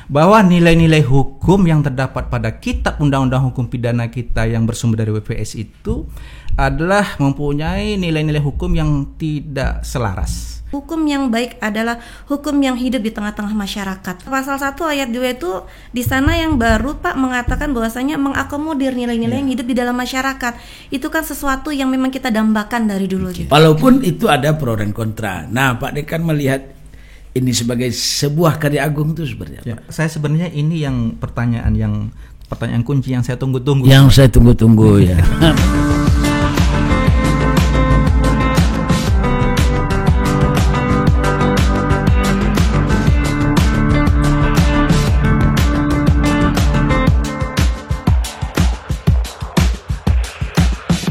bahwa nilai-nilai hukum yang terdapat pada Kitab Undang-Undang Hukum Pidana kita yang bersumber dari WPS itu adalah mempunyai nilai-nilai hukum yang tidak selaras. Hukum yang baik adalah hukum yang hidup di tengah-tengah masyarakat. Pasal 1 ayat 2 itu di sana yang baru Pak mengatakan bahwasanya mengakomodir nilai-nilai yang hidup di dalam masyarakat. Itu kan sesuatu yang memang kita dambakan dari dulu. Walaupun itu ada pro dan kontra. Nah, Pak Dekan melihat ini sebagai sebuah karya agung itu seperti apa? Ya, saya sebenarnya ini yang pertanyaan kunci yang saya tunggu-tunggu. Yang saya tunggu-tunggu ya.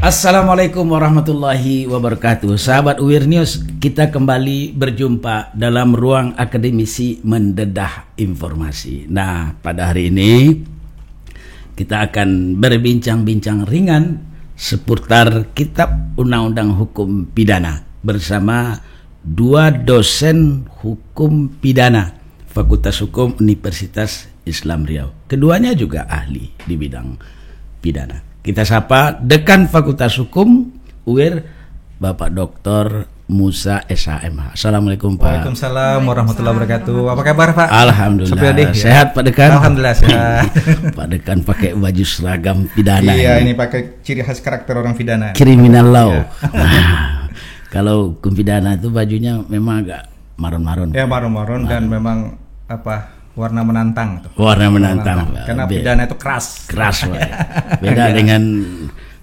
Assalamualaikum warahmatullahi wabarakatuh. Sahabat UIR News, kita kembali berjumpa dalam ruang akademisi mendedah informasi. Nah, pada hari ini kita akan berbincang-bincang ringan seputar Kitab Undang-Undang Hukum Pidana bersama dua dosen hukum pidana Fakultas Hukum Universitas Islam Riau. Keduanya juga ahli di bidang pidana. Kita sapa Dekan Fakultas Hukum UIR, Bapak Dr. Musa SHMH. Assalamualaikum Pak. Waalaikumsalam warahmatullahi wabarakatuh. Apa kabar Pak? Alhamdulillah. Sehat Pak Dekan? Alhamdulillah sehat. Pak Dekan pakai baju seragam pidana. Iya, ini pakai ciri khas karakter orang pidana. Kriminal law. Iya. Nah, kalau hukum pidana itu bajunya memang agak marun-marun. Ya, marun-marun dan memang warna menantang. Warna menantang. Karena pidana itu keras. Keras, Pak. Beda dengan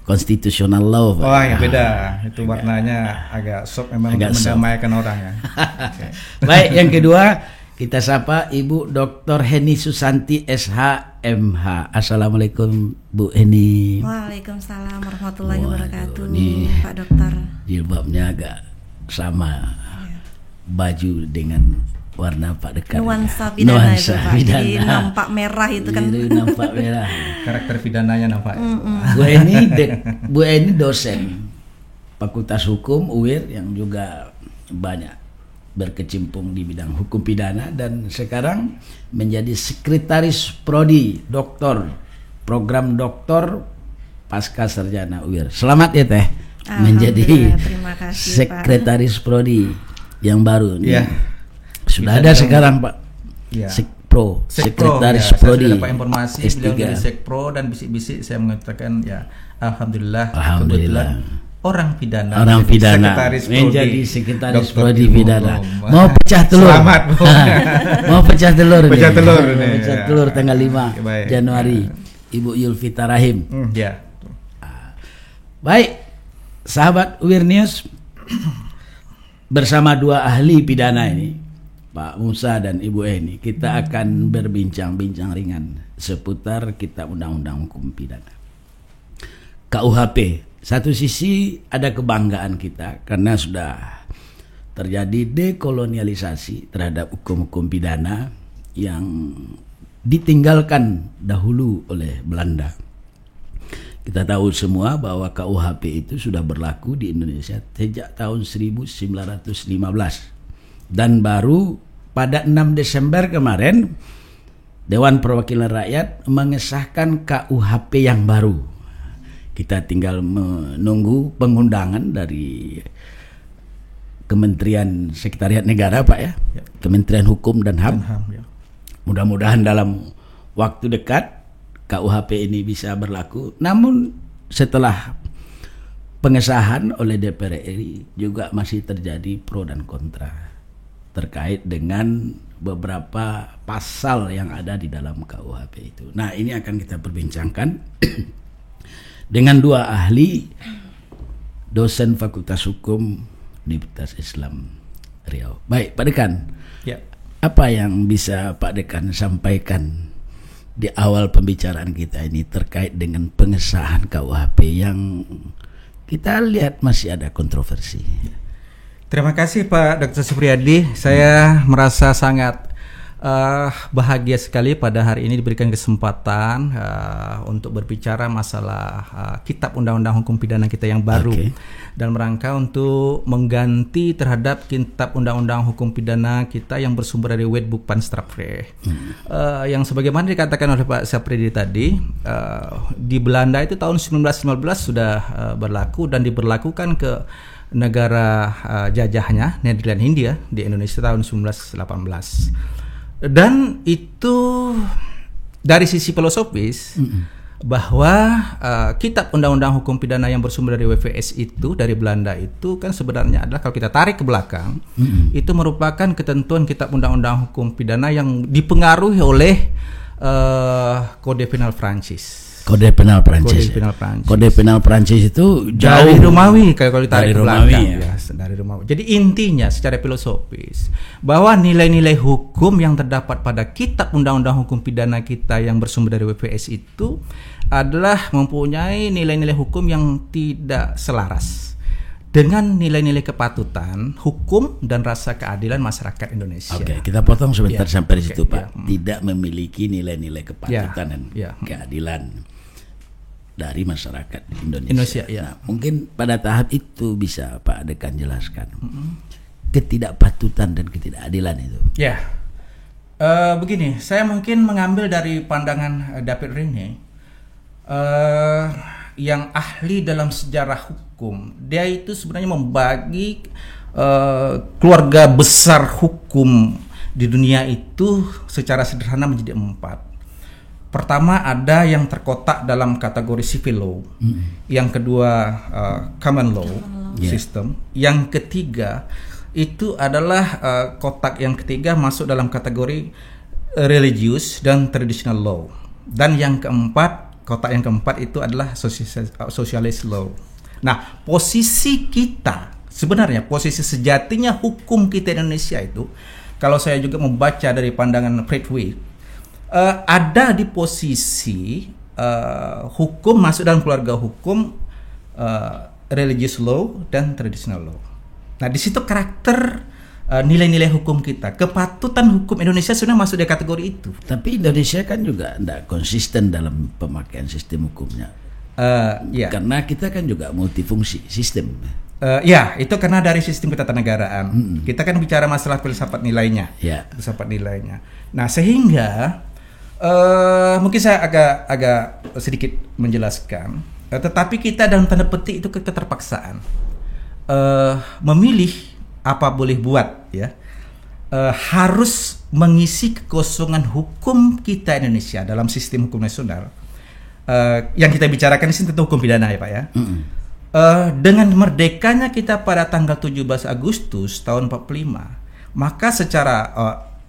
konstitusional law, Pak. Oh ya beda. Itu warnanya agak soft memang agak untuk mendamaikan orang ya. Okay. Baik, yang kedua kita sapa Ibu Dr. Heni Susanti SHMH. Assalamualaikum Bu Heni. Waalaikumsalam warahmatullahi wabarakatuh. Pak Dokter. Jilbabnya agak sama. Baju dengan warna Pak Dekan. Nuansa pidana itu Pak. Jadi nampak merah itu kan. Jadi nampak merah. Karakter pidananya nampak. Bu Eni dosen Fakultas Hukum UIR yang juga banyak berkecimpung di bidang hukum pidana dan sekarang menjadi sekretaris prodi doktor program doktor pasca sarjana UIR. Selamat ya Teh menjadi sekretaris prodi yang baru nih. Yeah. Sudah ada sekarang Pak. Ya. Sekpro, sekretaris prodi. Saya dapat informasi beliau dari Sekpro dan bisik-bisik saya mengatakan ya alhamdulillah. Orang pidana menjadi sekretaris prodi pidana. Mau pecah telur. Selamat. Mau pecah telur. Pecah telur. Pecah telur tanggal 5 Januari. Ibu Yulfita Rahim. Ya. Baik. Sahabat UIR News, bersama dua ahli pidana ini, Pak Musa dan Ibu Eni, kita akan berbincang-bincang ringan seputar Kitab Undang-Undang Hukum Pidana. KUHP, satu sisi ada kebanggaan kita karena sudah terjadi dekolonialisasi terhadap hukum-hukum pidana yang ditinggalkan dahulu oleh Belanda. Kita tahu semua bahwa KUHP itu sudah berlaku di Indonesia sejak tahun 1915. Dan baru pada 6 Desember kemarin Dewan Perwakilan Rakyat mengesahkan KUHP yang baru. Kita tinggal menunggu pengundangan dari Kementerian Sekretariat Negara Pak ya. Kementerian Hukum dan HAM. Ya. Mudah-mudahan dalam waktu dekat KUHP ini bisa berlaku. Namun setelah pengesahan oleh DPR RI juga masih terjadi pro dan kontra terkait dengan beberapa pasal yang ada di dalam KUHP itu. Nah, ini akan kita perbincangkan dengan dua ahli dosen Fakultas Hukum Universitas Islam Riau. Baik, Pak Dekan. Ya. Apa yang bisa Pak Dekan sampaikan di awal pembicaraan kita ini terkait dengan pengesahan KUHP yang kita lihat masih ada kontroversi? Terima kasih Pak Dr. Supriyadi. Saya merasa sangat Bahagia sekali pada hari ini diberikan kesempatan untuk berbicara masalah Kitab Undang-Undang Hukum Pidana kita yang baru, dalam rangka untuk mengganti terhadap Kitab Undang-Undang Hukum Pidana kita yang bersumber dari Wetboek van Strafrecht. Yang sebagaimana dikatakan oleh Pak Sapredi tadi, di Belanda itu tahun 1915 sudah berlaku dan diberlakukan ke negara jajahnya Nederland Hindia di Indonesia tahun 1918. Dan itu dari sisi filosofis bahwa Kitab Undang-Undang Hukum Pidana yang bersumber dari WVS itu dari Belanda itu kan sebenarnya adalah, kalau kita tarik ke belakang, itu merupakan ketentuan Kitab Undang-Undang Hukum Pidana yang dipengaruhi oleh Kode Penal Prancis. Kode Penal Prancis. Kode Penal Prancis itu jauh dari Romawi, kalau ditarik ke belakang, ya. Dari Romawi. Jadi intinya secara filosofis bahwa nilai-nilai hukum yang terdapat pada Kitab Undang-Undang Hukum Pidana kita yang bersumber dari WVS itu adalah mempunyai nilai-nilai hukum yang tidak selaras dengan nilai-nilai kepatutan, hukum dan rasa keadilan masyarakat Indonesia. Oke, kita potong sebentar sampai di situ, Pak. Tidak memiliki nilai-nilai kepatutan dan keadilan dari masyarakat Indonesia. Nah, mungkin pada tahap itu bisa Pak Dekan jelaskan ketidakpatutan dan ketidakadilan itu. Begini, saya mungkin mengambil dari pandangan David Rene, yang ahli dalam sejarah hukum. Dia itu sebenarnya membagi keluarga besar hukum di dunia itu secara sederhana menjadi 4. Pertama, ada yang terkotak dalam kategori civil law. Yang kedua, common law system. Yang ketiga itu adalah kotak yang ketiga masuk dalam kategori religious dan traditional law. Dan yang keempat, kotak yang keempat itu adalah socialist law. Nah, posisi kita sebenarnya, posisi sejatinya hukum kita Indonesia itu, kalau saya juga membaca dari pandangan Braithwaite, ada di posisi hukum masuk dalam keluarga hukum religious law dan traditional law. Nah, di situ karakter nilai-nilai hukum kita, kepatutan hukum Indonesia sudah masuk di kategori itu. Tapi Indonesia kan juga tidak konsisten dalam pemakaian sistem hukumnya. Karena kita kan juga multifungsi sistem. Itu karena dari sistem ketatanegaraan. Kita kan bicara masalah filsafat nilainya. Filsafat nilainya. Nah, sehingga mungkin saya agak sedikit menjelaskan, tetapi kita dalam tanda petik itu keterpaksaan memilih apa boleh buat, harus mengisi kekosongan hukum kita Indonesia dalam sistem hukum nasional. Yang kita bicarakan di sini tentu hukum pidana ya Pak ya. Dengan merdekanya kita pada tanggal 17 Agustus tahun 45, maka secara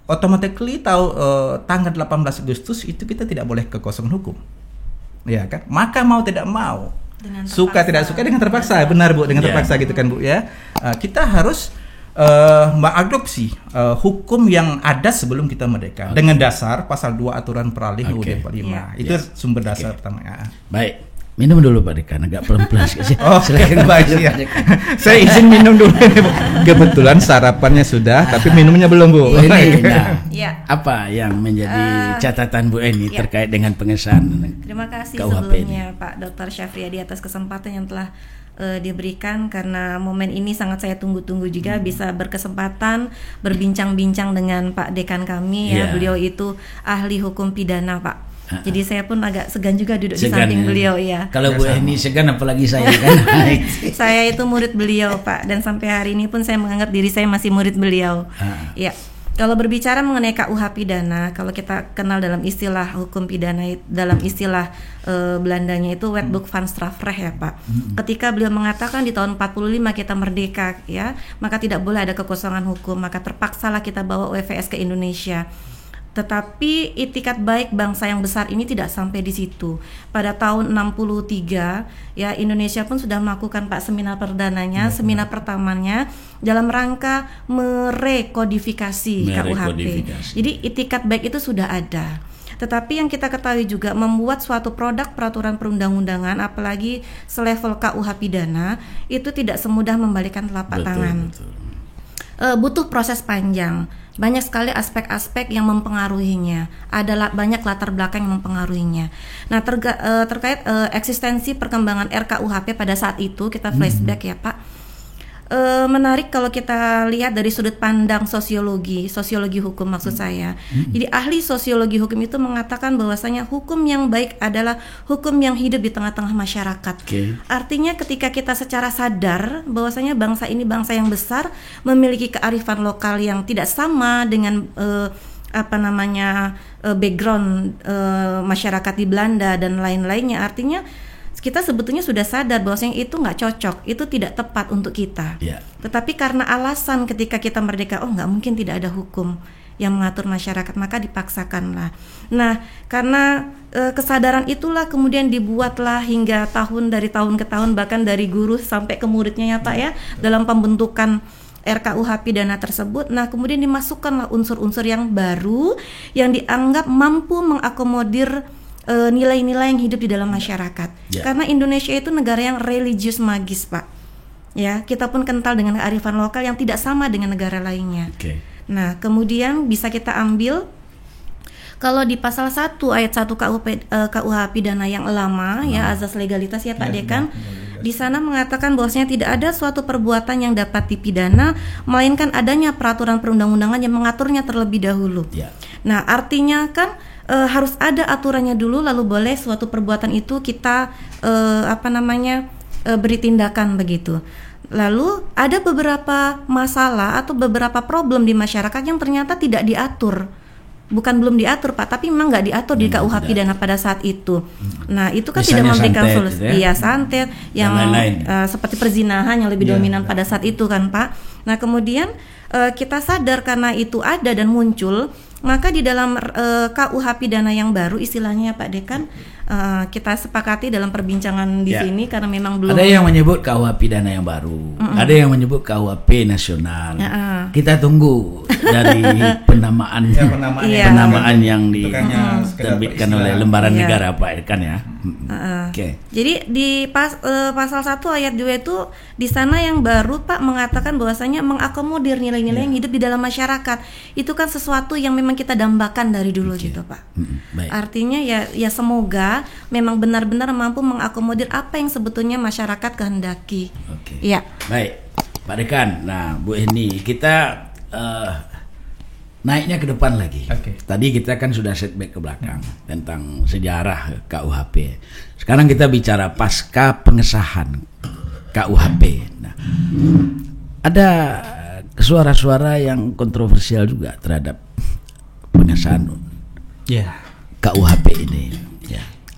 automatically tanggal 18 Agustus itu kita tidak boleh kekosongan hukum, ya kan? Maka mau tidak mau, suka tidak suka dengan terpaksa, benar Bu, dengan terpaksa gitu kan Bu ya. Kita harus mengadopsi hukum yang ada sebelum kita merdeka dengan dasar pasal 2 aturan peralih UUD 45. Itu sumber dasar pertama. Baik. Minum dulu Pak Dekan, agak pelan-pelan. Silakan baik ya. Saya izin minum dulu. Kebetulan sarapannya sudah, tapi minumnya belum Bu. Apa yang menjadi catatan Bu Eni terkait dengan pengesahan? Terima kasih KUHP sebelumnya Pak Dr. Syafriadi atas kesempatan yang telah diberikan, karena momen ini sangat saya tunggu-tunggu juga bisa berkesempatan berbincang-bincang dengan Pak Dekan kami beliau itu ahli hukum pidana Pak. Jadi saya pun agak segan juga duduk di samping beliau ya. Kalau Bu Eni segan apalagi saya kan. Saya itu murid beliau Pak, dan sampai hari ini pun saya menganggap diri saya masih murid beliau. Ya. Kalau berbicara mengenai KUH pidana, kalau kita kenal dalam istilah hukum pidana, dalam istilah Belandanya itu Wetboek van Strafrecht ya Pak. Ketika beliau mengatakan di tahun 45 kita merdeka ya, maka tidak boleh ada kekosongan hukum, maka terpaksalah kita bawa WVS ke Indonesia. Tetapi itikat baik bangsa yang besar ini tidak sampai di situ. Pada tahun 63 ya, Indonesia pun sudah melakukan Pak seminar perdananya, seminar pertamanya dalam rangka merekodifikasi KUHP. Jadi itikat baik itu sudah ada. Tetapi yang kita ketahui juga, membuat suatu produk peraturan perundang-undangan apalagi selevel KUH pidana itu tidak semudah membalikkan telapak tangan. Butuh proses panjang. banyak sekali aspek-aspek yang mempengaruhinya. Ada banyak latar belakang yang mempengaruhinya. Nah, terkait eksistensi perkembangan RKUHP pada saat itu, kita flashback ya Pak. Menarik kalau kita lihat dari sudut pandang sosiologi hukum maksud saya. Jadi ahli sosiologi hukum itu mengatakan bahwasanya hukum yang baik adalah hukum yang hidup di tengah-tengah masyarakat. Artinya ketika kita secara sadar bahwasanya bangsa ini bangsa yang besar, memiliki kearifan lokal yang tidak sama dengan background masyarakat di Belanda dan lain-lainnya. Artinya kita sebetulnya sudah sadar bahwasanya itu nggak cocok, itu tidak tepat untuk kita. Tetapi karena alasan ketika kita merdeka, nggak mungkin tidak ada hukum yang mengatur masyarakat, maka dipaksakanlah. Nah, karena kesadaran itulah kemudian dibuatlah hingga dari tahun ke tahun, bahkan dari guru sampai ke muridnya ya Pak ya, dalam pembentukan RKUH pidana tersebut. Nah, kemudian dimasukkanlah unsur-unsur yang baru yang dianggap mampu mengakomodir nilai-nilai yang hidup di dalam masyarakat. Karena Indonesia itu negara yang religius magis Pak. Ya, kita pun kental dengan kearifan lokal yang tidak sama dengan negara lainnya. Nah, kemudian bisa kita ambil kalau di pasal 1 ayat 1 KUH pidana yang lama ya, azas legalitas ya Pak Dekan. Di sana mengatakan bahwasanya tidak ada suatu perbuatan yang dapat dipidana melainkan adanya peraturan perundang-undangan yang mengaturnya terlebih dahulu. Nah, artinya kan harus ada aturannya dulu, lalu boleh suatu perbuatan itu kita beri tindakan begitu. Lalu ada beberapa masalah atau beberapa problem di masyarakat yang ternyata tidak diatur. Bukan belum diatur Pak, tapi memang nggak diatur di KUH pidana pada saat itu. Nah, itu kan tidak memberikan solusi. Iya, santet yang seperti perzinahan yang lebih dominan pada saat itu kan Pak. Nah, kemudian kita sadar karena itu ada dan muncul, maka di dalam KUH pidana yang baru istilahnya Pak Dekan, kita sepakati dalam perbincangan di sini karena memang belum ada yang menyebut KUH pidana yang baru, ada yang menyebut KUHP nasional. Kita tunggu dari penamaan yang diterbitkan oleh lembaran negara Pak Dekan ya. Jadi di pasal 1 ayat 2 itu di sana yang baru Pak mengatakan bahwasanya mengakomodir nilai-nilai yang hidup di dalam masyarakat. Itu kan sesuatu yang memang kita dambakan dari dulu gitu Pak. Artinya ya semoga memang benar-benar mampu mengakomodir apa yang sebetulnya masyarakat kehendaki. Baik Pak Dekan. Nah Bu Eni, kita naiknya ke depan lagi. Tadi kita kan sudah setback ke belakang tentang sejarah KUHP. Sekarang kita bicara pasca pengesahan KUHP. Nah, ada suara-suara yang kontroversial juga terhadap pengesahan KUHP ini.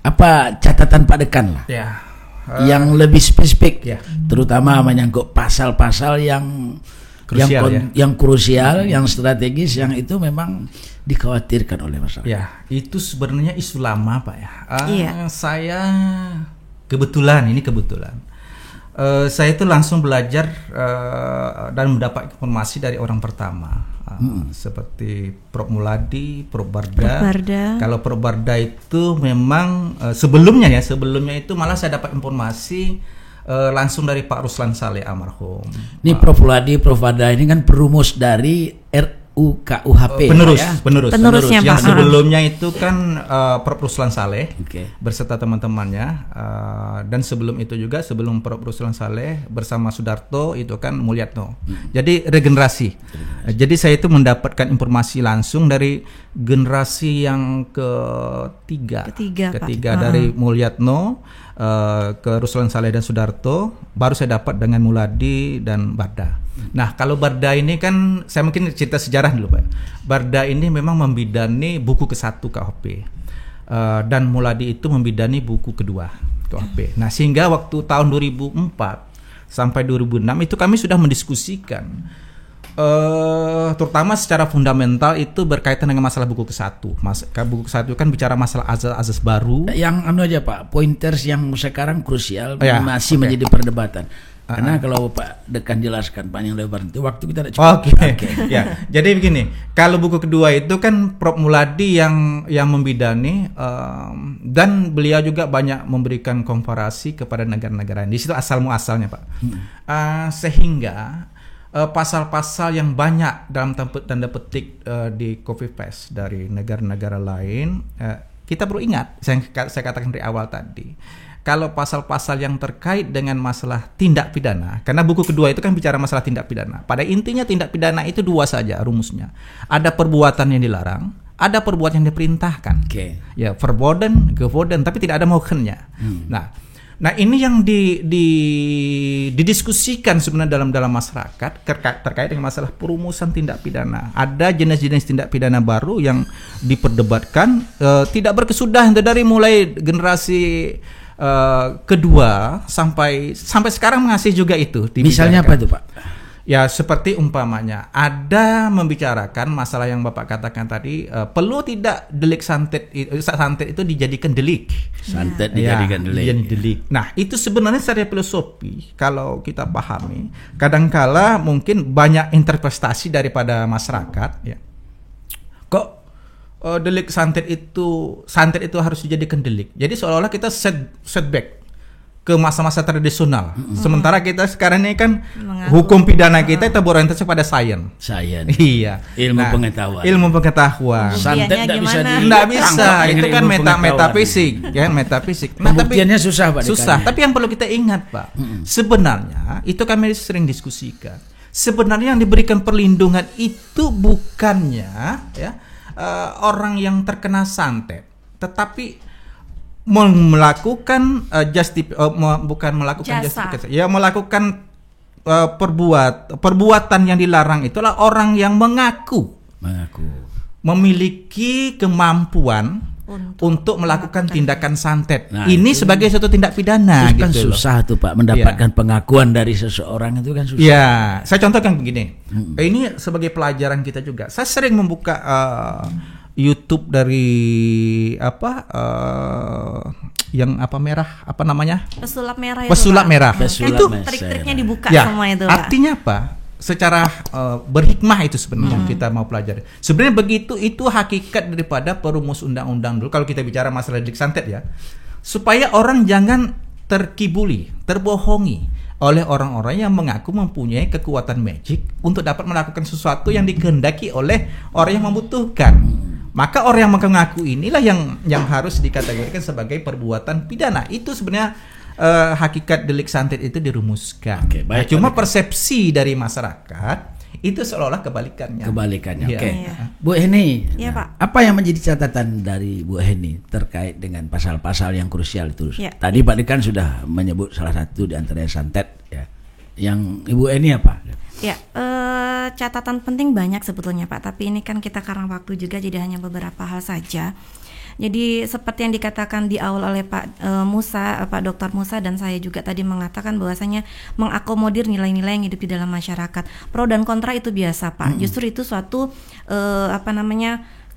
Apa catatan Pak Dekan lah? Yang lebih spesifik, terutama menyangkut pasal-pasal yang krusial, yang krusial, yang strategis, yang itu memang dikhawatirkan oleh masyarakat. Itu sebenarnya isu lama Pak ya. Saya kebetulan saya itu langsung belajar dan mendapat informasi dari orang pertama. Seperti Prof Muladi, Prof Barda. Kalau Prof Barda itu memang sebelumnya itu malah saya dapat informasi langsung dari Pak Ruslan Saleh almarhum. Ini Prof Muladi, Prof Barda ini kan perumus dari RUKUHP. Penerusnya yang sebelumnya itu kan Prof Ruslan Saleh beserta teman-temannya, dan sebelum itu juga sebelum Prof Ruslan Saleh bersama Sudarto itu kan Mulyatno. Jadi regenerasi. Jadi saya itu mendapatkan informasi langsung dari generasi yang ketiga dari Mulyatno ke Ruslan Saleh dan Sudarto, baru saya dapat dengan Muladi dan Barda. Nah, kalau Barda ini kan saya mungkin cerita sejarah dulu Pak. Barda ini memang membidani buku ke-1 KUHP, dan Muladi itu membidani buku kedua KUHP. Nah, sehingga waktu tahun 2004 sampai 2006 itu kami sudah mendiskusikan terutama secara fundamental itu berkaitan dengan masalah buku ke-1. Buku ke-1 kan bicara masalah azas baru. Yang aja Pak, pointers yang sekarang krusial masih menjadi perdebatan. Karena kalau Pak Dekan jelaskan panjang lebar itu waktu kita tidak cukup. Jadi begini, kalau buku kedua itu kan Prof Muladi yang membidani, dan beliau juga banyak memberikan komparasi kepada negara-negara. Di situ asal muasalnya Pak. Sehingga pasal-pasal yang banyak dalam tanda petik di copy paste dari negara-negara lain. Kita perlu ingat, saya katakan dari awal tadi, kalau pasal-pasal yang terkait dengan masalah tindak pidana, karena buku kedua itu kan bicara masalah tindak pidana. Pada intinya tindak pidana itu dua saja rumusnya. Ada perbuatan yang dilarang, ada perbuatan yang diperintahkan. Ya, verboten, geboden, tapi tidak ada mohkennya. Nah ini yang didiskusikan sebenarnya dalam masyarakat terkait dengan masalah perumusan tindak pidana. Ada jenis-jenis tindak pidana baru yang diperdebatkan, tidak berkesudahan dari mulai generasi kedua sampai sekarang masih juga itu dibicarakan. Misalnya apa itu Pak? Ya seperti umpamanya ada membicarakan masalah yang Bapak katakan tadi, perlu tidak delik santet itu dijadikan delik. Santet dijadikan delik. Nah itu sebenarnya secara filosofi kalau kita pahami, kadangkala mungkin banyak interpretasi daripada masyarakat. Ya. Kok delik santet itu harus dijadikan delik? Jadi seolah-olah kita setback ke masa-masa tradisional. Sementara kita sekarang ini kan hukum pidana kita itu berorientasi pada sains. Iya. Ilmu pengetahuan. Santet tidak bisa. Itu kan metafisik, ya metafisik. Pembuktiannya susah Pak. Susah. Tapi yang perlu kita ingat Pak, sebenarnya itu kami sering diskusikan. Sebenarnya yang diberikan perlindungan itu bukannya ya orang yang terkena santet, tetapi melakukan bukan melakukan justifikasi, ya melakukan perbuatan yang dilarang itulah orang yang mengaku memiliki kemampuan untuk melakukan tindakan santet. Nah, ini sebagai suatu tindak pidana itu kan gitu susah tuh Pak mendapatkan pengakuan dari seseorang, itu kan susah. Ya, saya contohkan begini. Ini sebagai pelajaran kita juga. Saya sering membuka YouTube dari yang merah, apa namanya? Pesulap merah. Pesulap merah. Itu trik-triknya dibuka ya, semua itu. Artinya apa? Secara berhikmah itu sebenarnya kita mau pelajari. Sebenarnya begitu, itu hakikat daripada perumus undang-undang dulu. Kalau kita bicara masalah delik santet ya, supaya orang jangan terkibuli, terbohongi oleh orang-orang yang mengaku mempunyai kekuatan magic untuk dapat melakukan sesuatu yang dikehendaki oleh orang yang membutuhkan. Maka orang yang mengaku inilah yang harus dikategorikan sebagai perbuatan pidana. Itu sebenarnya hakikat delik santet itu dirumuskan. Baik, cuma persepsi dari masyarakat itu seolah-olah kebalikannya. Ya. Bu Heni, Pak. Apa yang menjadi catatan dari Bu Heni terkait dengan pasal-pasal yang krusial itu? Ya. Tadi Pak Dekan sudah menyebut salah satu di antaranya santet. Ya. Yang Ibu Heni apa? Ya, catatan penting banyak sebetulnya Pak, tapi ini kan kita karena waktu juga jadi hanya beberapa hal saja. Jadi seperti yang dikatakan di awal oleh Pak Dr. Musa dan saya juga tadi mengatakan bahwasanya mengakomodir nilai-nilai yang hidup di dalam masyarakat. Pro dan kontra itu biasa Pak. Justru itu suatu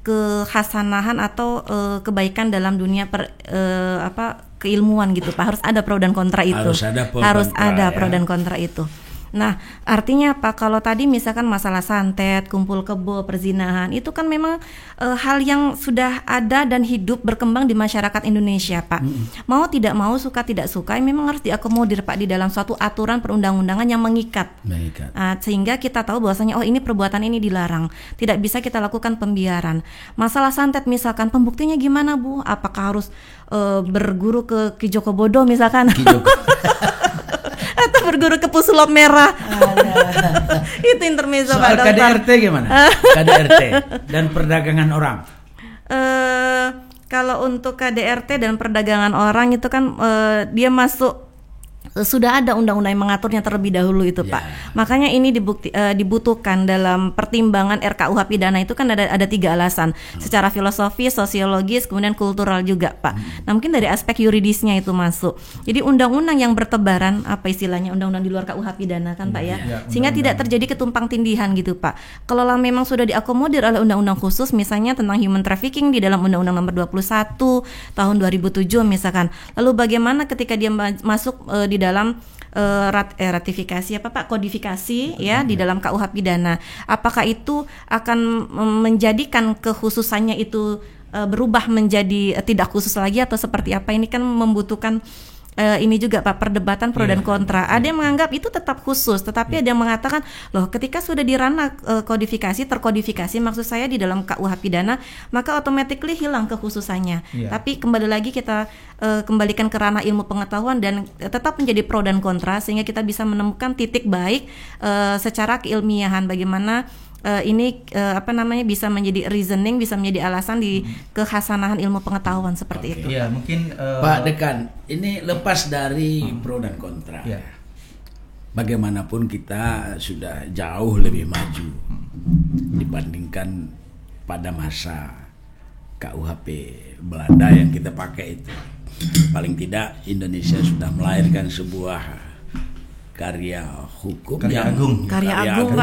kehasanahan atau kebaikan dalam dunia keilmuan gitu Pak. Harus ada pro dan kontra itu. Harus ada pro dan kontra itu. Nah, artinya apa? Kalau tadi misalkan masalah santet, kumpul kebo, perzinahan, itu kan memang hal yang sudah ada dan hidup berkembang di masyarakat Indonesia, Pak. Mau tidak mau, suka tidak suka, memang harus diakomodir, Pak, di dalam suatu aturan perundang-undangan yang mengikat. Sehingga kita tahu bahwasanya ini perbuatan ini dilarang, tidak bisa kita lakukan pembiaran. Masalah santet misalkan, pembuktiannya gimana, Bu? Apakah harus berguru ke Ki Joko Bodo misalkan? Atau berguru ke Pesulap merah? Itu intermezzo Pak Dokter. Soal KDRT gimana? KDRT dan perdagangan orang. Kalau untuk KDRT dan perdagangan orang itu kan dia masuk, sudah ada undang-undang yang mengaturnya terlebih dahulu itu, Pak. Makanya ini dibutuhkan dalam pertimbangan RKUH pidana itu kan ada 3 alasan. Secara filosofis, sosiologis, kemudian kultural juga, Pak. Nah, mungkin dari aspek yuridisnya itu masuk. Jadi undang-undang yang bertebaran, apa istilahnya, undang-undang di luar KUH pidana kan, Pak ya. Sehingga tidak terjadi ketumpang tindihan gitu, Pak. Kalau memang sudah diakomodir oleh undang-undang khusus misalnya tentang human trafficking di dalam Undang-Undang Nomor 21 tahun 2007 misalkan. Lalu bagaimana ketika dia masuk di dalam ratifikasi kodifikasi ya di dalam KUH pidana, apakah itu akan menjadikan kekhususannya itu berubah menjadi tidak khusus lagi atau seperti apa? Ini kan membutuhkan ini juga Pak, perdebatan pro dan kontra. Ada yang menganggap itu tetap khusus, tetapi ada yang mengatakan loh ketika sudah di ranah terkodifikasi maksud saya di dalam KUH pidana, maka automatically hilang kekhususannya. Tapi kembali lagi kita kembalikan ke ranah ilmu pengetahuan dan tetap menjadi pro dan kontra sehingga kita bisa menemukan titik baik secara keilmiahan bagaimana ini bisa menjadi reasoning, bisa menjadi alasan di kehasanahan ilmu pengetahuan seperti itu. Ya, mungkin Pak Dekan, ini lepas dari pro dan kontra. Bagaimanapun kita sudah jauh lebih maju dibandingkan pada masa KUHP Belanda yang kita pakai itu. Paling tidak Indonesia sudah melahirkan sebuah karya hukum karya agung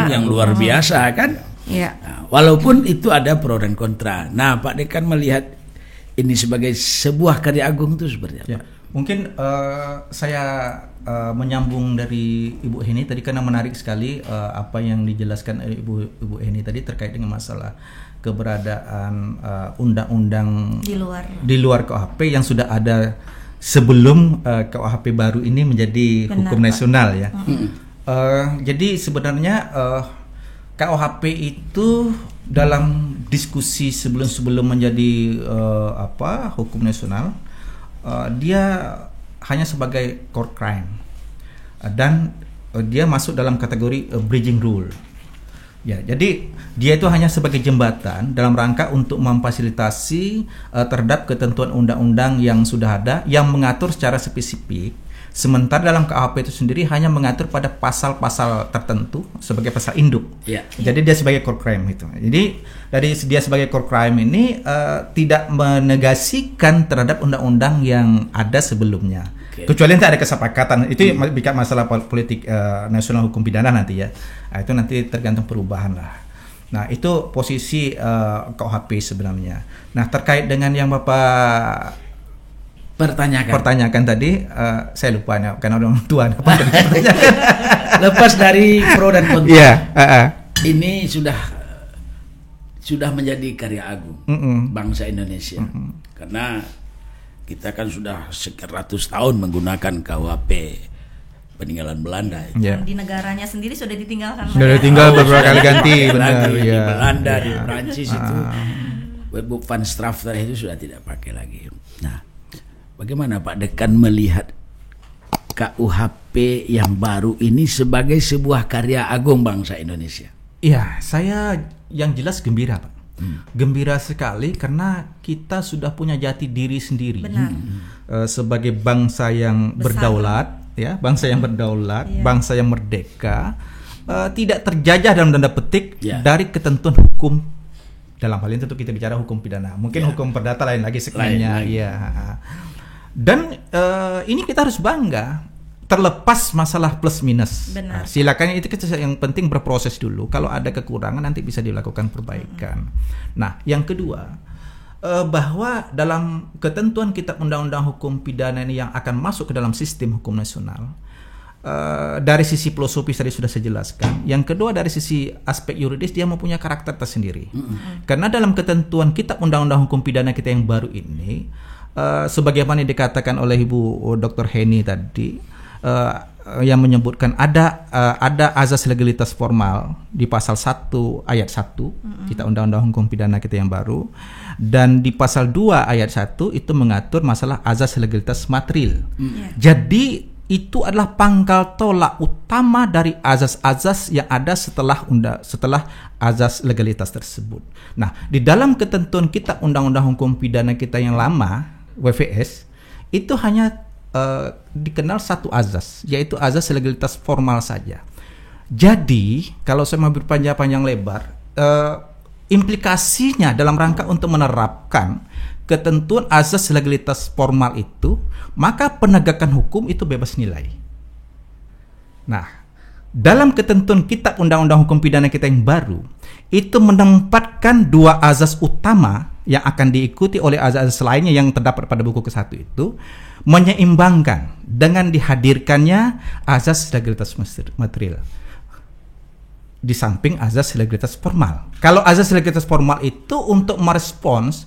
yang luar biasa kan. Nah, walaupun itu ada pro dan kontra. Nah, Pak Dekan melihat ini sebagai sebuah karya agung itu seperti apa? Mungkin saya menyambung dari Ibu Heni tadi karena menarik sekali apa yang dijelaskan oleh Ibu Heni tadi terkait dengan masalah keberadaan undang-undang di luar KUHP yang sudah ada sebelum KUHP baru ini menjadi hukum nasional ya. Jadi sebenarnya KUHP itu dalam diskusi sebelum menjadi hukum nasional, dia hanya sebagai core crime dan dia masuk dalam kategori bridging rule. Ya, jadi dia itu hanya sebagai jembatan dalam rangka untuk memfasilitasi terhadap ketentuan undang-undang yang sudah ada yang mengatur secara spesifik. Sementara dalam KUHP itu sendiri hanya mengatur pada pasal-pasal tertentu sebagai pasal induk. Jadi dia sebagai core crime itu. Jadi dari dia sebagai core crime ini tidak menegasikan terhadap undang-undang yang ada sebelumnya. Kecuali nanti ada kesepakatan itu bicara masalah politik nasional hukum pidana nanti ya. Nah, itu nanti tergantung perubahan lah. Nah, itu posisi KUHP sebenarnya. Nah, terkait dengan yang Bapak pertanyakan tadi, saya lupa karena orang tua apa tadi pertanyakan. Lepas dari pro dan kontra. Ini sudah menjadi karya agung bangsa Indonesia. Karena kita kan sudah sekian ratus tahun menggunakan KUHP peninggalan Belanda. Di negaranya sendiri sudah ditinggalkan. Sudah ditinggal beberapa kali ganti, benar. Di Belanda, di Prancis itu Wetboek van Strafter itu sudah tidak pakai lagi. Nah, bagaimana Pak Dekan melihat KUHP yang baru ini sebagai sebuah karya agung bangsa Indonesia? Iya, saya yang jelas gembira Pak. Gembira sekali karena kita sudah punya jati diri sendiri. Sebagai bangsa yang berdaulat, ya, bangsa yang berdaulat, bangsa yang merdeka, tidak terjajah dalam tanda petik dari ketentuan hukum. Dalam hal ini tentu kita bicara hukum pidana. Mungkin hukum perdata lain lagi sekelilingnya. Dan ini kita harus bangga. Terlepas masalah plus minus. Nah, silakan itu yang penting berproses dulu. Kalau ada kekurangan nanti bisa dilakukan perbaikan. Nah, yang kedua, bahwa dalam ketentuan kitab undang-undang hukum pidana ini yang akan masuk ke dalam sistem hukum nasional, dari sisi filosofis tadi sudah saya jelaskan. Yang kedua dari sisi aspek yuridis dia mempunyai karakter tersendiri. Karena dalam ketentuan kitab undang-undang hukum pidana kita yang baru ini, sebagaimana dikatakan oleh Ibu Dr. Heni tadi, yang menyebutkan ada azas legalitas formal di pasal 1 ayat 1 kita undang-undang hukum pidana kita yang baru, dan di pasal 2 ayat 1 itu mengatur masalah azas legalitas material. Jadi itu adalah pangkal tolak utama dari azas-azas yang ada setelah azas legalitas tersebut. Nah, di dalam ketentuan kita undang-undang hukum pidana kita yang lama WVS itu hanya dikenal satu azas, yaitu azas legalitas formal saja. Jadi kalau saya mau berpanjang lebar, implikasinya dalam rangka untuk menerapkan ketentuan azas legalitas formal itu, maka penegakan hukum itu bebas nilai. Nah, dalam ketentuan kitab undang-undang hukum pidana kita yang baru, itu menempatkan dua azas utama yang akan diikuti oleh azas-azas lainnya yang terdapat pada buku ke-1 itu, menyeimbangkan dengan dihadirkannya azas legalitas material di samping azas legalitas formal. Kalau azas legalitas formal itu untuk merespons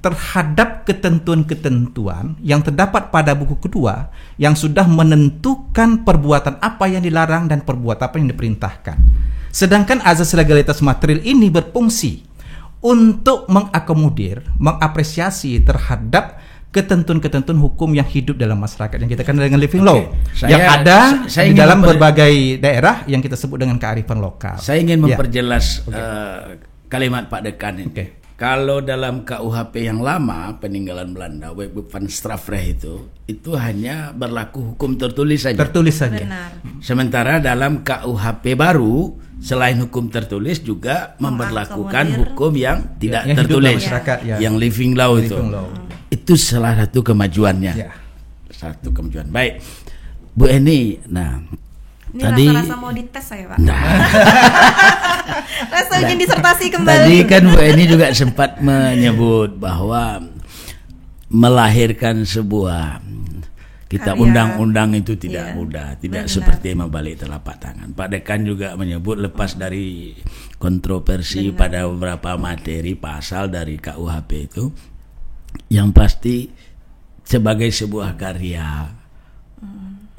terhadap ketentuan-ketentuan yang terdapat pada buku kedua yang sudah menentukan perbuatan apa yang dilarang dan perbuatan apa yang diperintahkan. Sedangkan azas legalitas material ini berfungsi untuk mengakomodir, mengapresiasi terhadap ketentuan-ketentuan hukum yang hidup dalam masyarakat yang kita kenal dengan living law, yang ada di dalam berbagai daerah yang kita sebut dengan kearifan lokal. Saya ingin memperjelas kalimat Pak Dekan ini. Kalau dalam KUHP yang lama peninggalan Belanda, Wetboek van Strafrecht itu hanya berlaku hukum tertulis saja. Tertulis saja. Benar. Sementara dalam KUHP baru selain hukum tertulis juga memberlakukan hukum yang tidak yang tertulis, yang living law itu. Itu salah satu kemajuannya. Satu kemajuan. Baik, Bu Eni. Nah, ini tadi rasa-rasa mau dites saya, Pak. Rasa ujian disertasi kembali. Tadi kan Bu Eni juga sempat menyebut bahwa melahirkan sebuah kitab undang-undang itu tidak mudah, tidak seperti membalik telapak tangan. Pak Dekan juga menyebut lepas dari kontroversi pada beberapa materi pasal dari KUHP itu, yang pasti sebagai sebuah karya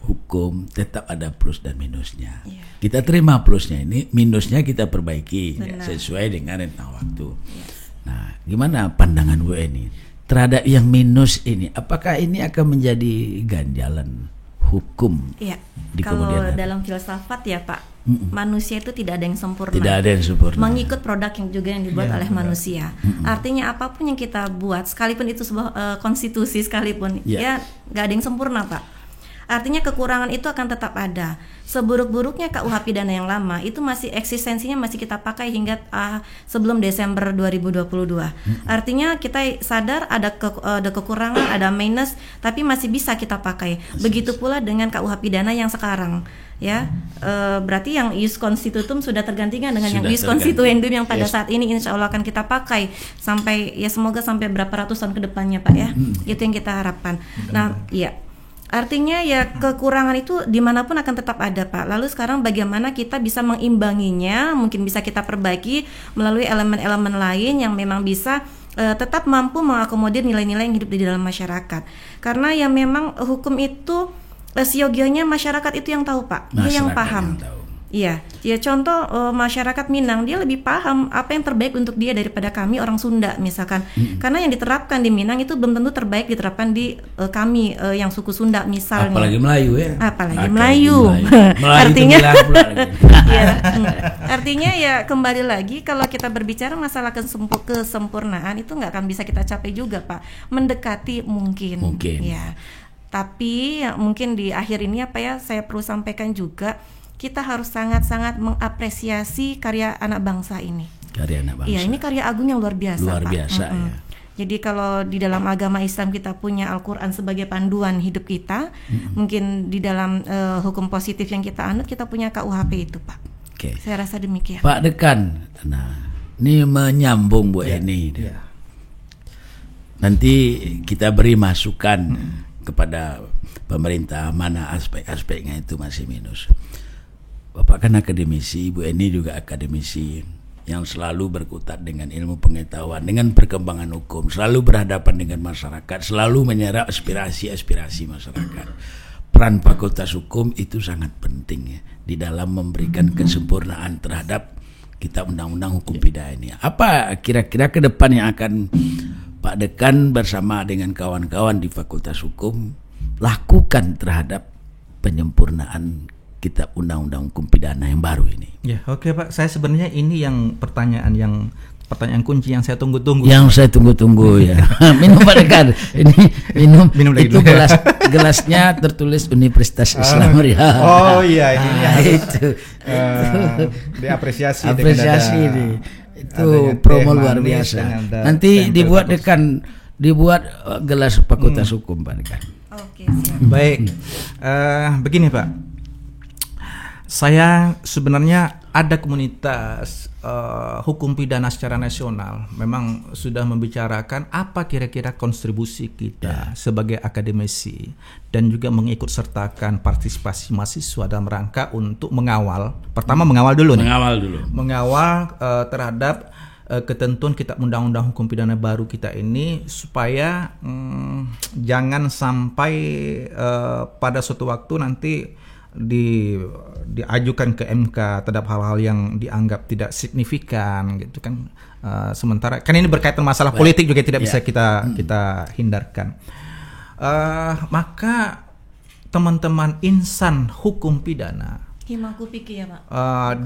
hukum tetap ada plus dan minusnya. Kita terima plusnya ini, minusnya kita perbaiki sesuai dengan rentang waktu. Nah, gimana pandangan Bu Eni terhadap yang minus ini? Apakah ini akan menjadi ganjalan hukum? Iya. Di Kalau kemudian hari? dalam filsafat ya Pak, manusia itu tidak ada yang sempurna. Tidak ada yang sempurna. Mengikut produk yang juga yang dibuat oleh manusia. Artinya apapun yang kita buat, sekalipun itu sebuah konstitusi sekalipun, ya nggak ada yang sempurna Pak. Artinya kekurangan itu akan tetap ada. Seburuk-buruknya KUH pidana yang lama itu masih eksistensinya masih kita pakai hingga sebelum Desember 2022. Artinya kita sadar ada kekurangan, ada minus, tapi masih bisa kita pakai. Begitu pula dengan KUH pidana yang sekarang. Ya, berarti yang ius constitutum sudah tergantikan dengan yang ius constituendum yang pada saat ini insya Allah akan kita pakai sampai ya semoga sampai berapa ratus tahun ke depannya Pak ya. Itu yang kita harapkan. Nah, iya. Artinya ya kekurangan itu dimanapun akan tetap ada Pak. Lalu sekarang bagaimana kita bisa mengimbanginya, mungkin bisa kita perbaiki melalui elemen-elemen lain yang memang bisa tetap mampu mengakomodir nilai-nilai yang hidup di dalam masyarakat. Karena ya memang hukum itu siogianya masyarakat itu yang tahu Pak, dia yang paham. Iya, ya contoh masyarakat Minang dia lebih paham apa yang terbaik untuk dia daripada kami orang Sunda misalkan. Karena yang diterapkan di Minang itu belum tentu terbaik diterapkan di kami yang suku Sunda misalnya. Apalagi Melayu ya. Apalagi Melayu. Artinya artinya ya kembali lagi kalau kita berbicara masalah kesempurnaan itu nggak akan bisa kita capai juga Pak. Mendekati mungkin. Ya. Tapi ya, mungkin di akhir ini apa ya saya perlu sampaikan juga kita harus sangat-sangat mengapresiasi karya anak bangsa ini. Karya anak bangsa. Iya, ini karya agung yang luar biasa, luar Pak. Biasa, ya. Jadi kalau di dalam agama Islam kita punya Al-Quran sebagai panduan hidup kita, mungkin di dalam hukum positif yang kita anut kita punya KUHP itu, Pak. Saya rasa demikian. Pak Dekan, nah ini menyambung Bu Eni. Nanti kita beri masukan kepada pemerintah mana aspek-aspeknya itu masih minus. Bapak kan akademisi, Bu Eni juga akademisi yang selalu berkutat dengan ilmu pengetahuan, dengan perkembangan hukum, selalu berhadapan dengan masyarakat, selalu menyerap aspirasi-aspirasi masyarakat. Peran Fakultas Hukum itu sangat penting ya, di dalam memberikan kesempurnaan terhadap kitab undang-undang hukum pidana ini. Apa kira-kira ke depan yang akan Pak Dekan bersama dengan kawan-kawan di Fakultas Hukum lakukan terhadap penyempurnaan kitab undang-undang hukum pidana yang baru ini? Ya, oke Pak. Saya sebenarnya ini yang pertanyaan kunci yang saya tunggu-tunggu. Yang saya tunggu-tunggu ya. Minum Pak Dekan. Ini minum lagi itu dulu. gelasnya tertulis Universitas Islam Riyadh. Oh iya, ini itu diapresiasi. Apresiasi ini. Itu promo luar biasa. Nanti dibuat Dekan, dibuat gelas Fakultas Hukum Pak Dekan. Oke, siap. Baik. Begini Pak. Saya sebenarnya ada komunitas hukum pidana secara nasional memang sudah membicarakan apa kira-kira kontribusi kita sebagai akademisi dan juga mengikut sertakan partisipasi mahasiswa dalam rangka untuk mengawal. Pertama mengawal dulu nih. Mengawal dulu. Mengawal terhadap ketentuan kitab undang-undang hukum pidana baru kita ini supaya jangan sampai pada suatu waktu nanti diajukan ke MK terhadap hal-hal yang dianggap tidak signifikan gitu kan. Sementara kan ini berkaitan masalah politik juga tidak bisa kita hindarkan. Maka teman-teman insan hukum pidana Mahupiki ya Pak?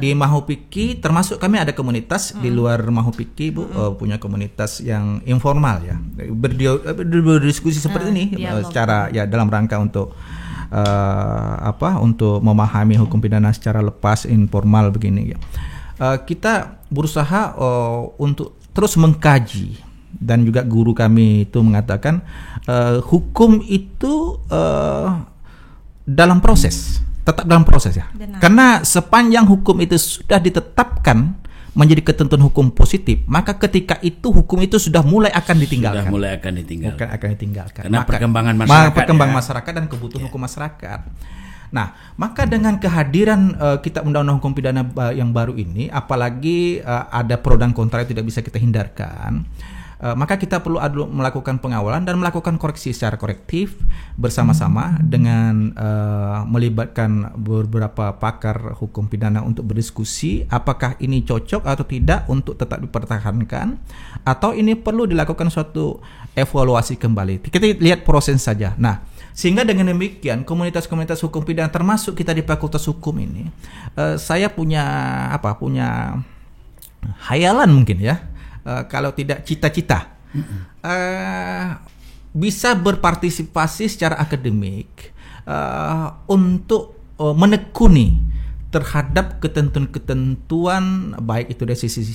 Di Mahupiki termasuk kami ada komunitas di luar Mahupiki Bu, punya komunitas yang informal ya, berdiskusi seperti ini secara ya dalam rangka untuk untuk memahami hukum pidana secara lepas, informal begini ya. Kita berusaha untuk terus mengkaji, dan juga guru kami itu mengatakan hukum itu dalam proses, tetap dalam proses ya. Benar. Karena sepanjang hukum itu sudah ditetapkan menjadi ketentuan hukum positif, maka ketika itu hukum itu sudah mulai akan ditinggalkan. Karena perkembangan masyarakat dan kebutuhan hukum masyarakat. Nah, maka dengan kehadiran kitab undang-undang hukum pidana yang baru ini, apalagi ada pro dan kontra yang tidak bisa kita hindarkan, maka kita perlu melakukan pengawalan dan melakukan koreksi secara korektif bersama-sama dengan melibatkan beberapa pakar hukum pidana untuk berdiskusi apakah ini cocok atau tidak untuk tetap dipertahankan, atau ini perlu dilakukan suatu evaluasi kembali. Kita lihat proses saja. Nah, sehingga dengan demikian komunitas-komunitas hukum pidana termasuk kita di Fakultas Hukum ini, saya punya hayalan mungkin ya, kalau tidak cita-cita, bisa berpartisipasi secara akademik untuk menekuni terhadap ketentuan-ketentuan, baik itu dari sisi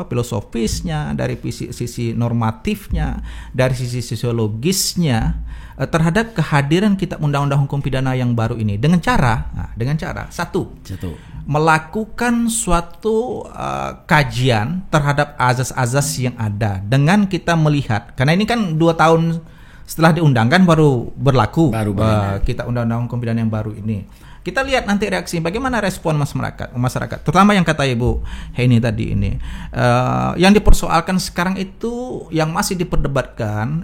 filosofisnya, dari sisi normatifnya, dari sisi sosiologisnya, terhadap kehadiran kitab undang-undang hukum pidana yang baru ini dengan cara satu, melakukan suatu kajian terhadap azas-azas yang ada, dengan kita melihat, karena ini kan 2 tahun setelah diundangkan baru berlaku kitab undang-undang hukum pidana yang baru ini. Kita lihat nanti reaksi, bagaimana respon masyarakat, terutama yang kata Ibu Heni tadi ini. Yang dipersoalkan sekarang itu, yang masih diperdebatkan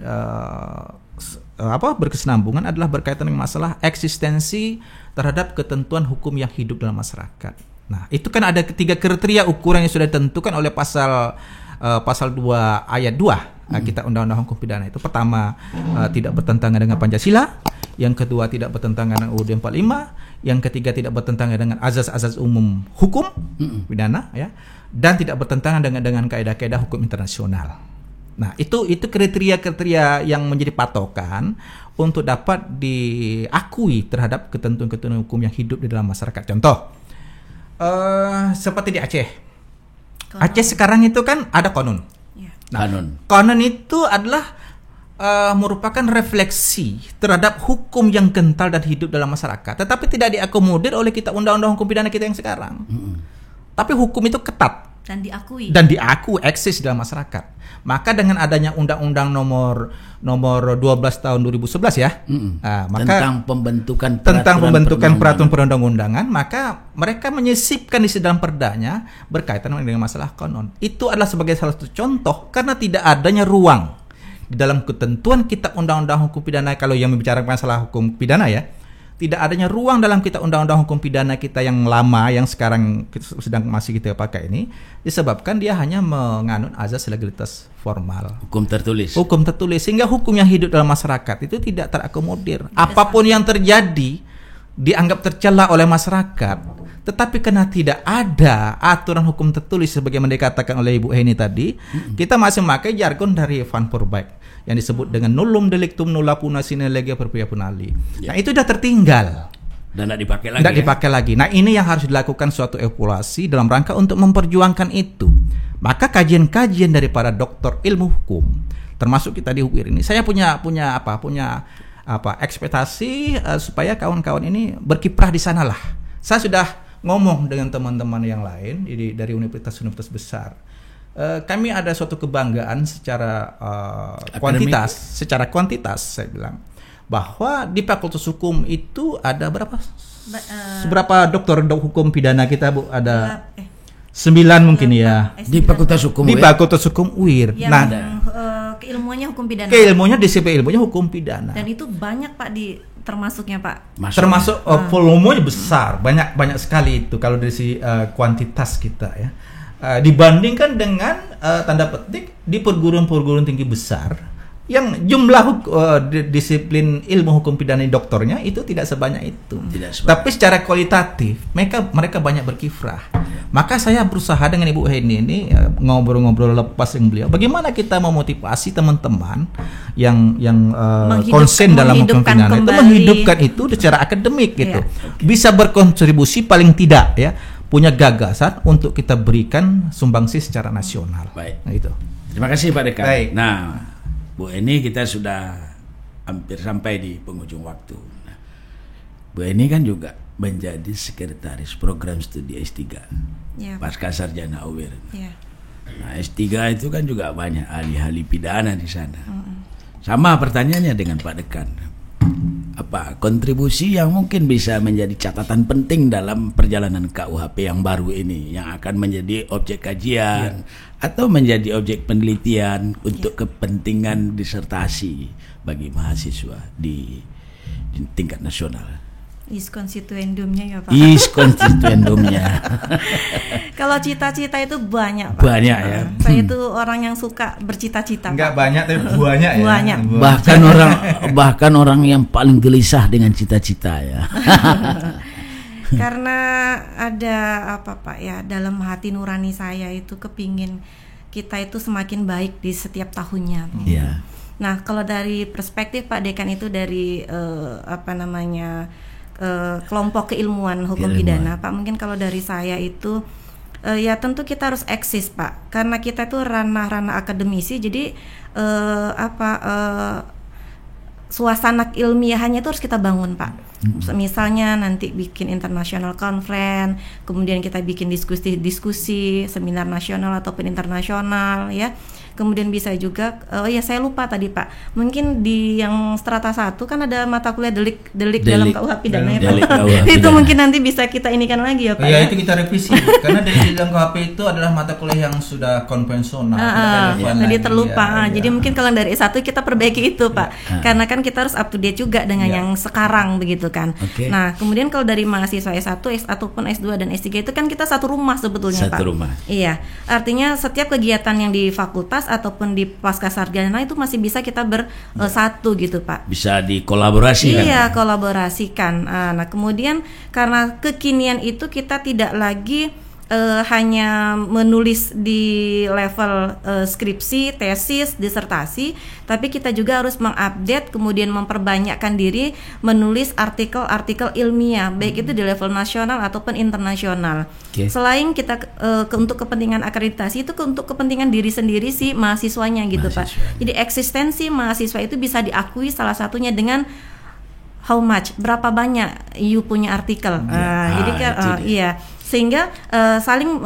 berkesinambungan adalah berkaitan dengan masalah eksistensi terhadap ketentuan hukum yang hidup dalam masyarakat. Nah, itu kan ada 3 kriteria ukuran yang sudah ditentukan oleh pasal 2 ayat 2 kita undang-undang hukum pidana itu. Pertama, tidak bertentangan dengan Pancasila. Yang kedua, tidak bertentangan dengan UUD 45. Yang ketiga, tidak bertentangan dengan azas-azas umum hukum pidana ya, dan tidak bertentangan dengan kaidah-kaidah hukum internasional. Nah, itu kriteria-kriteria yang menjadi patokan untuk dapat diakui terhadap ketentuan-ketentuan hukum yang hidup di dalam masyarakat. Contoh, seperti di Aceh. Aceh sekarang itu kan ada konon. Nah, konon itu adalah merupakan refleksi terhadap hukum yang kental dan hidup dalam masyarakat, tetapi tidak diakomodir oleh kitab undang-undang hukum pidana kita yang sekarang. Tapi hukum itu ketat dan diakui eksis dalam masyarakat. Maka dengan adanya undang-undang nomor 12 tahun 2011 ya, maka tentang pembentukan peraturan perundang-undangan, maka mereka menyisipkan di dalam perdanya berkaitan dengan masalah konon. Itu adalah sebagai salah satu contoh, karena tidak adanya ruang di dalam ketentuan kitab undang-undang hukum pidana, kalau yang membicarakan masalah hukum pidana ya, tidak adanya ruang dalam kitab undang-undang hukum pidana kita yang lama, yang sekarang masih kita pakai ini, disebabkan dia hanya menganut azas legalitas formal, hukum tertulis, sehingga hukum yang hidup dalam masyarakat itu tidak terakomodir. Apapun yang terjadi dianggap tercela oleh masyarakat. Tetapi karena tidak ada aturan hukum tertulis sebagaimana dikatakan oleh Ibu Heni tadi, kita masih memakai jargon dari Van Voorbeek yang disebut dengan nullum delictum nulla puna sine lege propria punali. Nah, itu sudah tertinggal dan tidak dipakai lagi. Nah, ini yang harus dilakukan suatu evaluasi dalam rangka untuk memperjuangkan itu. Maka kajian-kajian dari para doktor ilmu hukum, termasuk kita di UIR ini, saya punya ekspektasi supaya kawan-kawan ini berkiprah di sanalah. Saya sudah ngomong dengan teman-teman yang lain dari universitas-universitas besar. Kami ada suatu kebanggaan secara kuantitas saya bilang bahwa di Fakultas Hukum itu ada seberapa dokter hukum pidana kita Bu? Ada 9 mungkin ya. Di Fakultas Hukum Di UIR. Fakultas Hukum UIR. Yang Nah, keilmuannya hukum pidana. keilmuannya disiplin ilmunya hukum pidana. Dan itu banyak Pak di termasuknya Pak. Termasuk volumenya besar, banyak sekali itu kalau dari si kuantitas kita ya. Dibandingkan dengan tanda petik di perguruan tinggi besar yang jumlah disiplin ilmu hukum pidana doktornya itu tidak sebanyak itu. Tapi secara kualitatif mereka banyak berkiprah. Maka saya berusaha dengan Ibu Heni ini ngobrol-ngobrol lepas dengan beliau. Bagaimana kita memotivasi teman-teman yang konsen dalam hukum pidana itu menghidupkan itu secara akademik gitu. Bisa berkontribusi paling tidak ya, punya gagasan untuk kita berikan sumbangsi secara nasional. Baik. Nah, itu. Terima kasih Pak Dekan. Baik. Nah, Bu Eni, kita sudah hampir sampai di penghujung waktu. Nah, Bu Eni kan juga menjadi sekretaris program studi S3 pasca sarjana UIR. Nah, S3 itu kan juga banyak ahli-ahli pidana di sana. Sama pertanyaannya dengan Pak Dekan. Apa kontribusi yang mungkin bisa menjadi catatan penting dalam perjalanan KUHP yang baru ini, yang akan menjadi objek kajian atau menjadi objek penelitian untuk kepentingan disertasi bagi mahasiswa di tingkat nasional? Is konstituendumnya ya Pak. Is konstituendumnya. Kalau cita-cita itu banyak Pak. Banyak ya. Saya itu orang yang suka bercita-cita. Enggak Pak. banyak tapi banyak ya. Banyak. Bahkan orang yang paling gelisah dengan cita-cita ya. Karena ada apa Pak ya, dalam hati nurani saya itu kepingin kita itu semakin baik di setiap tahunnya. Iya. Nah, kalau dari perspektif Pak Dekan itu dari kelompok keilmuan hukum pidana, Pak, mungkin kalau dari saya itu ya tentu kita harus eksis Pak, karena kita itu ranah-ranah akademisi, jadi suasana ilmiahnya itu harus kita bangun Pak. Misalnya nanti bikin international conference, kemudian kita bikin diskusi seminar nasional ataupun internasional ya. Kemudian bisa juga saya lupa tadi Pak, mungkin di yang strata 1 kan ada mata kuliah delik dalam KUH pidana ya Pak. Itu mungkin nanti bisa kita inikan lagi ya Pak. Ya, itu kita revisi karena delik dalam KUHP itu adalah mata kuliah yang sudah konvensional. Jadi terlupa. Jadi mungkin kalau dari S1 kita perbaiki itu Pak. Karena kan kita harus up to date juga dengan yang sekarang begitu kan. Nah, kemudian kalau dari mahasiswa S1 ataupun S2 dan S3 itu kan kita satu rumah sebetulnya Pak. Satu rumah. Iya. Artinya setiap kegiatan yang di fakultas ataupun di pasca sarjana itu masih bisa kita bersatu gitu Pak. Bisa dikolaborasikan. Iya, kolaborasikan. Nah, kemudian karena kekinian itu kita tidak lagi hanya menulis di level skripsi, tesis, disertasi, tapi kita juga harus mengupdate, kemudian memperbanyakkan diri menulis artikel-artikel ilmiah, baik itu di level nasional ataupun internasional. Selain kita untuk kepentingan akreditasi, itu untuk kepentingan diri sendiri si mahasiswanya gitu Pak. Jadi eksistensi mahasiswa itu bisa diakui salah satunya dengan how much, berapa banyak you punya artikel. Jadi iya, sehingga saling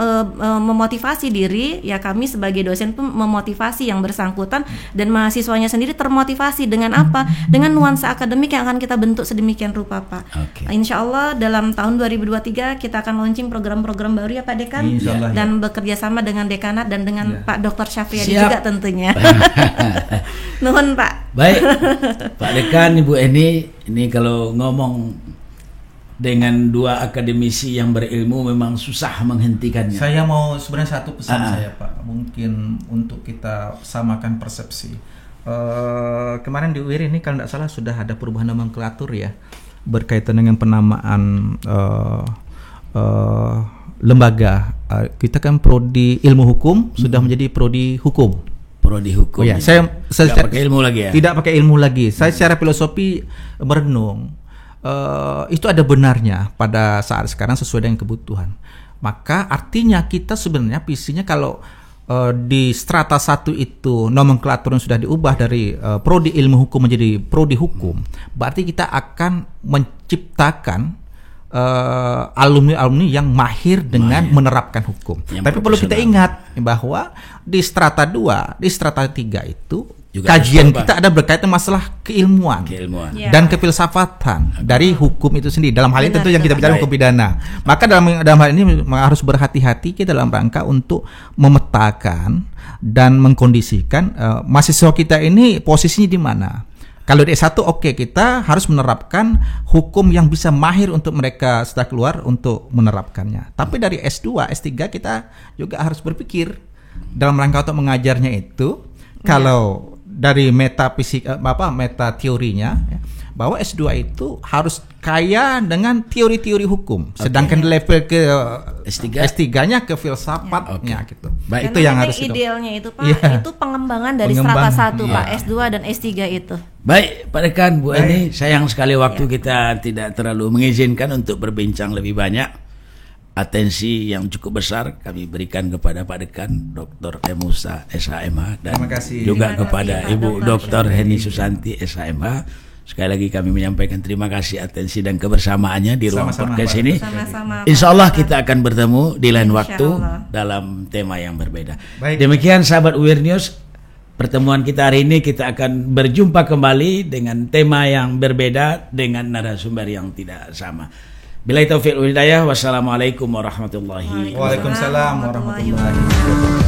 memotivasi diri ya, kami sebagai dosen pun memotivasi yang bersangkutan dan mahasiswanya sendiri termotivasi dengan apa? Dengan nuansa akademik yang akan kita bentuk sedemikian rupa Pak. Insya Allah dalam tahun 2023 kita akan launching program-program baru ya Pak Dekan, dan bekerja sama dengan dekanat dan dengan Pak Dr. Syafriadi juga tentunya. Nuhun Pak. Baik, Pak Dekan, Ibu Eni, ini kalau ngomong dengan dua akademisi yang berilmu memang susah menghentikannya. Saya mau sebenarnya satu pesan saya Pak, mungkin untuk kita samakan persepsi. Kemarin di UIR ini kalau tidak salah sudah ada perubahan nomenklatur ya, berkaitan dengan penamaan lembaga. Kita kan prodi ilmu hukum sudah menjadi prodi hukum. Prodi hukum. Ya, saya tidak pakai ilmu lagi ya. Tidak pakai ilmu lagi. Saya secara filosofi merenung. Itu ada benarnya pada saat sekarang sesuai dengan kebutuhan. Maka artinya kita sebenarnya visinya kalau di strata 1 itu nomenklaturnya sudah diubah dari prodi ilmu hukum menjadi prodi hukum, berarti kita akan menciptakan alumni-alumni yang mahir dengan menerapkan hukum. Tapi perlu kita ingat bahwa di strata 2, di strata 3 itu Juga kajian harus kita ada berkaitan masalah keilmuan keilmuan. Ya. dan kefilsafatan dari hukum itu sendiri. Dalam hal ini Benar, tentu yang kita bicara Baik. hukum pidana. Maka dalam hal ini harus berhati-hati kita dalam rangka untuk memetakan dan mengkondisikan mahasiswa kita ini posisinya di mana. Kalau di S1 oke, kita harus menerapkan hukum yang bisa mahir untuk mereka setelah keluar untuk menerapkannya. Tapi dari S2, S3 kita juga harus berpikir dalam rangka untuk mengajarnya itu kalau dari meta teorinya ya, bahwa S2 itu harus kaya dengan teori-teori hukum. Sedangkan level ke S3-nya ke filsafatnya gitu. Baik. Itu Karena yang memang harus itu. idealnya itu Pak, Iya. itu pengembangan dari Pengembangan, strata 1 iya. Pak, S2 dan S3 itu. Baik, Pak Rekan, Bu Eni, sayang sekali waktu kita tidak terlalu mengizinkan untuk berbincang lebih banyak. Atensi yang cukup besar kami berikan kepada Pak Dekan Dr. Musa SHMH dan Terima kasih. juga Terima kepada kasih, Pak Ibu Dr. Dr. Heni Susanti SHMH. Sekali lagi kami menyampaikan terima kasih atensi dan kebersamaannya di ruang Sama-sama, podcast Pak. ini. Sama-sama. Insya Allah kita akan bertemu di lain Insya waktu Allah. dalam tema yang berbeda. Baik. Demikian sahabat UIR News, pertemuan kita hari ini kita akan berjumpa kembali dengan tema yang berbeda dengan narasumber yang tidak sama. Billahi taufiq wal hidayah. Wassalamualaikum warahmatullahi wabarakatuh. Waalaikumsalam warahmatullahi wabarakatuh.